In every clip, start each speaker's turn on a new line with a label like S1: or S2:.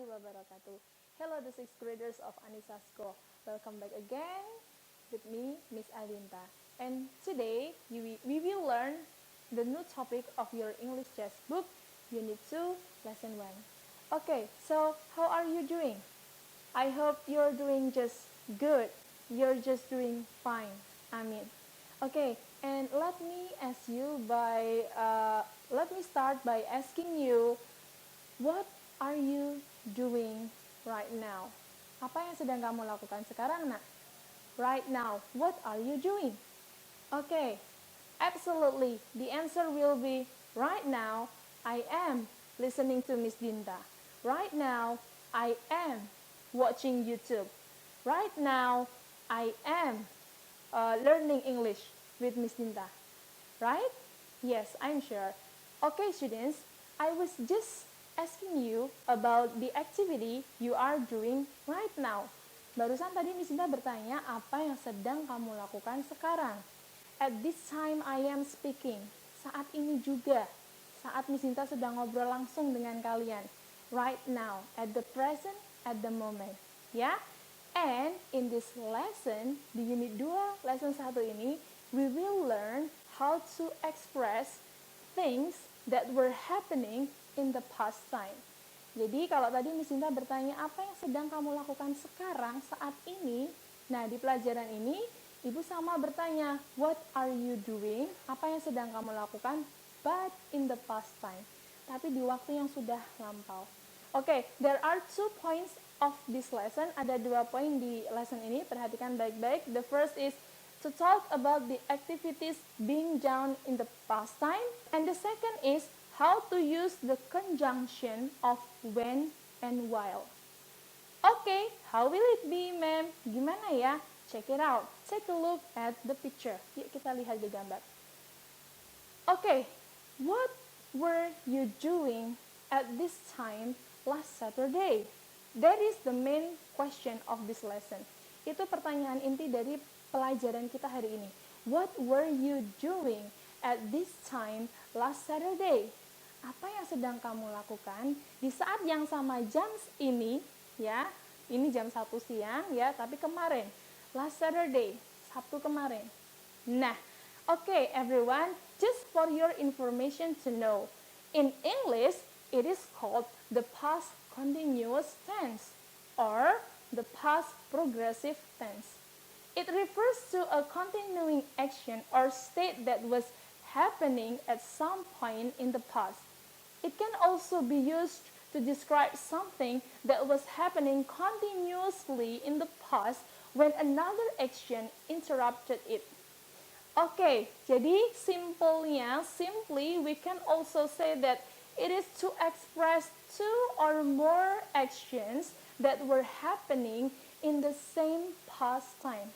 S1: warahmatullahi wabarakatuh. Hello the sixth graders of Anissa School. Welcome back again with me, Miss Alinta. And today we will learn the new topic of your English textbook, Unit 2, Lesson 1. Okay, so how are you doing? I hope you're doing just good. You're just doing fine. Amin. Okay, and let me start by asking you, what are you doing right now? Apa yang sedang kamu lakukan sekarang, nak? Right now, what are you doing? Okay, absolutely. The answer will be, right now, I am listening to Miss Dinta. Right now, I am watching YouTube. Right now, I am learning English with Miss Dinta. Right? Yes, I'm sure. Okay, students, I was just asking you about the activity you are doing right now. Barusan tadi Miss Dinta bertanya apa yang sedang kamu lakukan sekarang. At this time I am speaking. Saat ini juga. Saat Miss Dinta sedang ngobrol langsung dengan kalian. Right now, at the present, at the moment. Ya? And in this lesson, di unit 2, lesson 1 ini, we will learn how to express things that were happening in the past time. Jadi kalau tadi Miss Dinta bertanya apa yang sedang kamu lakukan sekarang saat ini, nah di pelajaran ini Ibu sama bertanya, what are you doing? Apa yang sedang kamu lakukan? But in the past time. Tapi di waktu yang sudah lampau. Okay, there are 2 points of this lesson. Ada 2 poin di lesson ini, perhatikan baik-baik. The first is to talk about the activities being done in the past time. And the second is how to use the conjunction of when and while. Okay, how will it be, ma'am? Gimana ya? Check it out. Take a look at the picture. Yuk kita lihat di gambar. Okay, what were you doing at this time last Saturday? That is the main question of this lesson. Itu pertanyaan inti dari pelajaran kita hari ini. What were you doing at this time last Saturday? Apa yang sedang kamu lakukan di saat yang sama jam ini, ya? Ini jam 1 siang, ya, tapi kemarin, last Saturday, Sabtu kemarin. Nah, okay, everyone, just for your information to know, in English, it is called the past continuous tense or the past progressive tense. It refers to a continuing action or state that was happening at some point in the past. It can also be used to describe something that was happening continuously in the past when another action interrupted it. Okay, jadi simply we can also say that it is to express 2 or more actions that were happening in the same past time.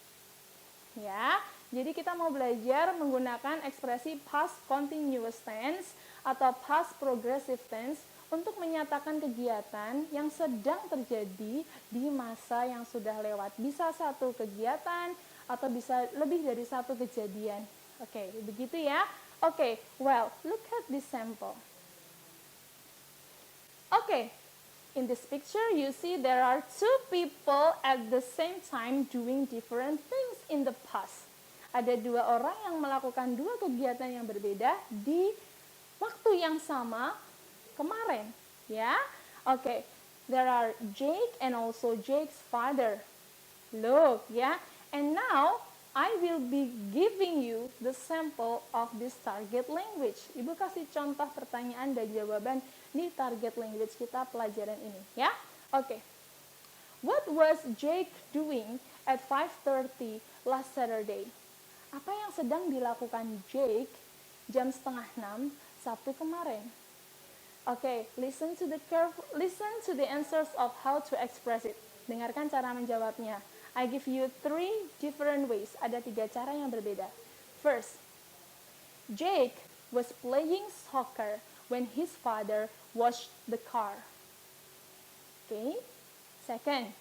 S1: Ya, jadi kita mau belajar menggunakan ekspresi past continuous tense atau past progressive tense untuk menyatakan kegiatan yang sedang terjadi di masa yang sudah lewat. Bisa satu kegiatan atau bisa lebih dari satu kejadian. Oke, begitu ya. Oke, well, look at this sample. Okay, in this picture you see there are 2 people at the same time doing different things in the past. Ada 2 orang yang melakukan 2 kegiatan yang berbeda di waktu yang sama kemarin, ya. Okay, there are Jake and also Jake's father. Look, ya. And now I will be giving you the sample of this target language. Ibu kasih contoh pertanyaan dan jawaban di target language kita pelajaran ini, ya. Okay. What was Jake doing at 5:30 last Saturday? Apa yang sedang dilakukan Jake jam 5:30 Sabtu kemarin? Okay, listen to the answers of how to express it. Dengarkan cara menjawabnya. I give you 3 different ways. Ada 3 cara yang berbeda. First, Jake was playing soccer when his father washed the car. Okay. Second,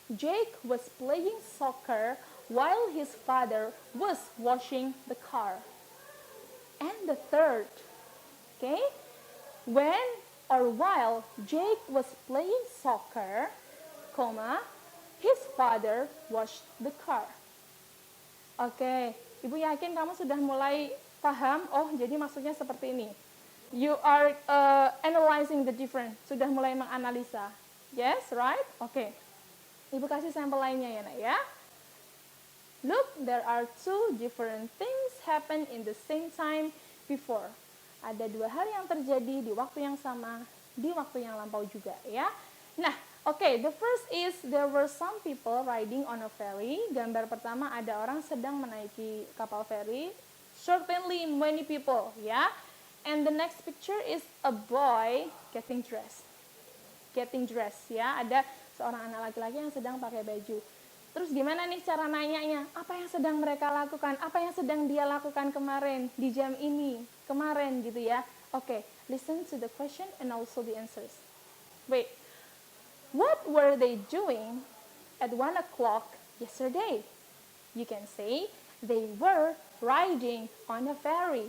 S1: Jake was playing soccer while his father was washing the car. And the third, okay, when or while Jake was playing soccer, comma, his father washed the car. Oke, Ibu yakin kamu sudah mulai paham, oh jadi maksudnya seperti ini. You are analyzing the difference, sudah mulai menganalisa. Yes, right? Oke. Ibu kasih sampel lainnya ya, Nak ya. Look, there are two different things happen in the same time before. Ada dua hal yang terjadi di waktu yang sama, di waktu yang lampau juga ya. Nah, oke, the first is there were some people riding on a ferry. Gambar pertama ada orang sedang menaiki kapal feri. Certainly many people ya. And the next picture is a boy getting dressed. Getting dressed ya, ada seorang anak laki-laki yang sedang pakai baju. Terus gimana nih cara nanyanya? Apa yang sedang mereka lakukan? Apa yang sedang dia lakukan kemarin di jam ini? Kemarin gitu ya. Oke, listen to the question and also the answers. Wait, what were they doing at 1 o'clock yesterday? You can say they were riding on a ferry.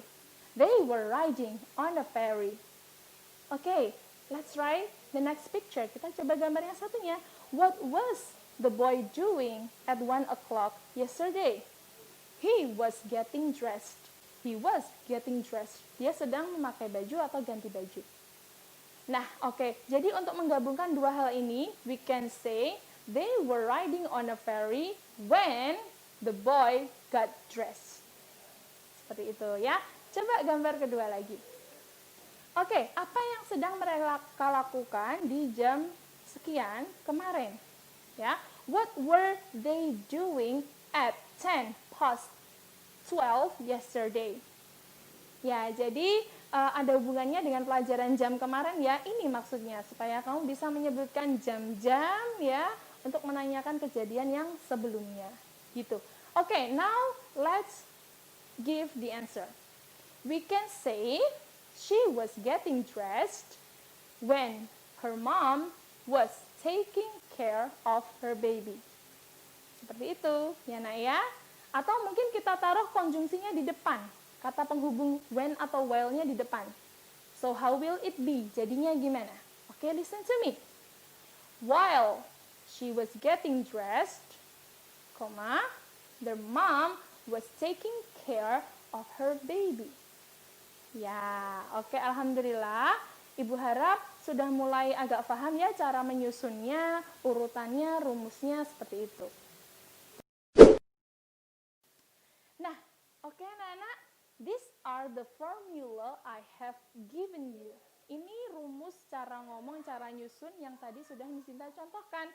S1: They were riding on a ferry. Okay, let's try the next picture. Kita coba gambar yang satunya. What was the boy doing at 1 o'clock yesterday? He was getting dressed. He was getting dressed. Dia sedang memakai baju atau ganti baju. Nah, oke. Jadi untuk menggabungkan dua hal ini, we can say they were riding on a ferry when the boy got dressed. Seperti itu ya. Coba gambar kedua lagi. Oke, apa yang sedang mereka lakukan di jam sekian kemarin? Ya, what were they doing at 10 past 12 yesterday? Ya, jadi ada hubungannya dengan pelajaran jam kemarin ya. Ini maksudnya supaya kamu bisa menyebutkan jam-jam ya untuk menanyakan kejadian yang sebelumnya. Gitu. Oke, now let's give the answer. We can say she was getting dressed when her mom was taking care of her baby. Seperti itu, ya Nak ya. Atau mungkin kita taruh konjungsinya di depan. Kata penghubung when atau while-nya di depan. So how will it be? Jadinya gimana? Oke, listen to me. While she was getting dressed, comma, their mom was taking care of her baby. Ya, oke, alhamdulillah. Ibu harap sudah mulai agak paham ya cara menyusunnya, urutannya, rumusnya seperti itu. Nah, oke anak-anak, these are the formula I have given you. Ini rumus cara ngomong, cara nyusun yang tadi sudah Miss Dinta contohkan.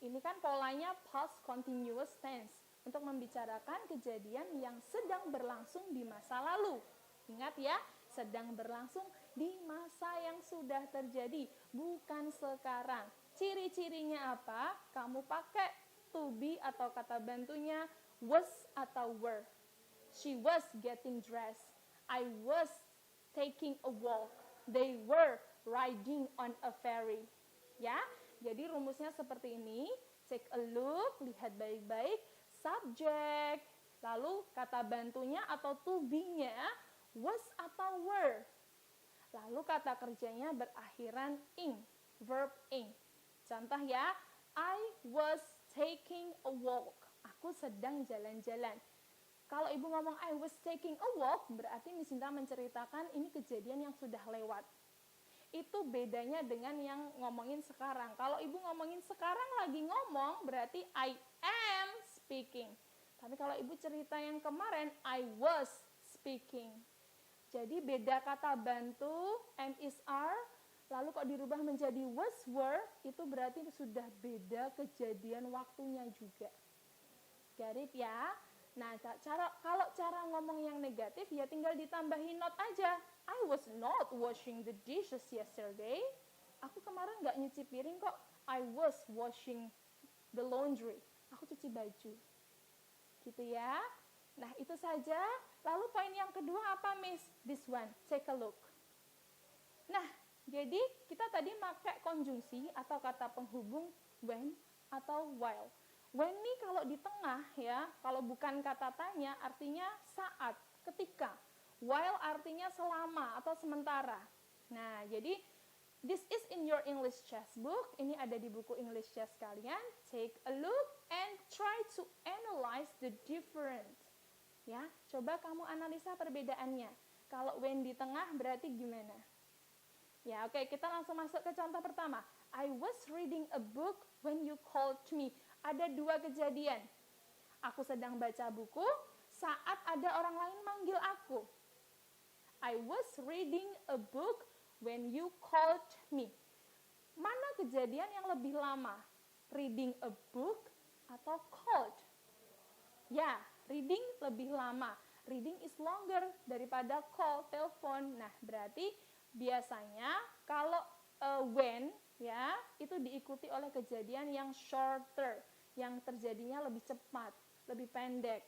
S1: Ini kan polanya past continuous tense untuk membicarakan kejadian yang sedang berlangsung di masa lalu. Ingat ya, sedang berlangsung di masa yang sudah terjadi, bukan sekarang. Ciri-cirinya apa? Kamu pakai to be atau kata bantunya was atau were. She was getting dressed. I was taking a walk. They were riding on a ferry. Ya, jadi rumusnya seperti ini. Take a look, lihat baik-baik. Subject, lalu kata bantunya atau to be-nya was atau were. Lalu kata kerjanya berakhiran ing, verb ing. Contoh ya, I was taking a walk. Aku sedang jalan-jalan. Kalau ibu ngomong I was taking a walk, berarti Miss Sinta menceritakan ini kejadian yang sudah lewat. Itu bedanya dengan yang ngomongin sekarang. Kalau ibu ngomongin sekarang lagi ngomong, berarti I am speaking. Tapi kalau ibu cerita yang kemarin, I was speaking. Jadi beda kata bantu, am, is, are, lalu kok dirubah menjadi was, were, itu berarti sudah beda kejadian waktunya juga. Garip ya? Nah, kalau cara ngomong yang negatif, ya tinggal ditambahin not aja. I was not washing the dishes yesterday. Aku kemarin nggak nyuci piring kok. I was washing the laundry. Aku cuci baju. Gitu ya. Nah, itu saja. Lalu poin yang kedua apa, Miss? This one, take a look. Nah, jadi kita tadi pakai konjungsi atau kata penghubung when atau while. When ini kalau di tengah ya, kalau bukan kata tanya artinya saat, ketika. While artinya selama atau sementara. Nah, jadi This is in your English chess book. Ini ada di buku English chess kalian. Take a look and try to analyze the difference. Ya, coba kamu analisa perbedaannya. Kalau when di tengah berarti gimana? Ya, oke, kita langsung masuk ke contoh pertama. I was reading a book when you called me. Ada dua kejadian. Aku sedang baca buku saat ada orang lain manggil aku. I was reading a book when you called me. Mana kejadian yang lebih lama? Reading a book atau called? Ya, reading lebih lama. Reading is longer daripada call, telepon. Nah, berarti biasanya kalau when ya, itu diikuti oleh kejadian yang shorter, yang terjadinya lebih cepat, lebih pendek.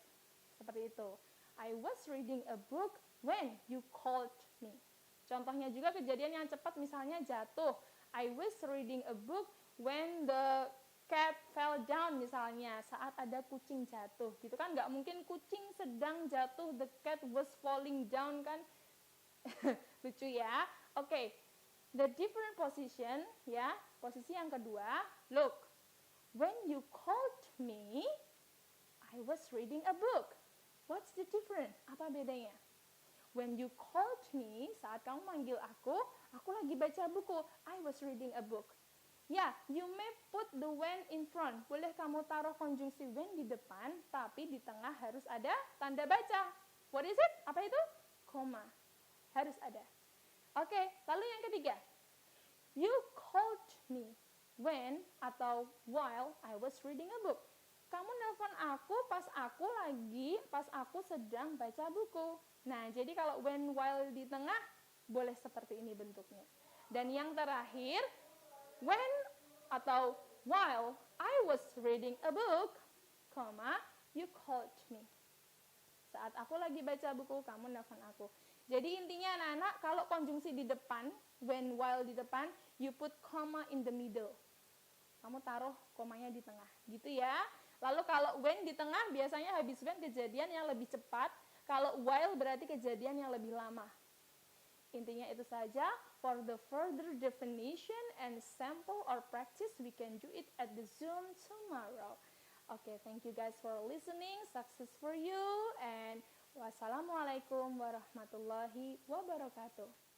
S1: Seperti itu. I was reading a book when you called me. Contohnya juga kejadian yang cepat, misalnya jatuh. I was reading a book when the cat fell down, misalnya saat ada kucing jatuh. Gitu kan, nggak mungkin kucing sedang jatuh, the cat was falling down kan. Lucu ya. Oke, the different position, ya, posisi yang kedua. Look, when you called me, I was reading a book. What's the difference? Apa bedanya? When you called me, saat kamu manggil aku lagi baca buku. I was reading a book. Ya, you may put the when in front. Boleh kamu taruh konjungsi when di depan, tapi di tengah harus ada tanda baca. What is it? Apa itu? Koma. Harus ada. Oke, lalu yang ketiga. You called me when atau while I was reading a book. Kamu nelpon aku pas aku sedang baca buku. Nah, jadi kalau when, while di tengah, boleh seperti ini bentuknya. Dan yang terakhir, when atau while I was reading a book, you called me. Saat aku lagi baca buku, kamu nelpon aku. Jadi intinya anak-anak, kalau konjungsi di depan, when, while di depan, you put comma in the middle. Kamu taruh komanya di tengah, gitu ya. Lalu kalau when di tengah, biasanya habis when kejadian yang lebih cepat. Kalau while berarti kejadian yang lebih lama. Intinya itu saja. For the further definition and sample or practice, we can do it at the Zoom tomorrow. Okay, thank you guys for listening. Success for you. And wassalamualaikum warahmatullahi wabarakatuh.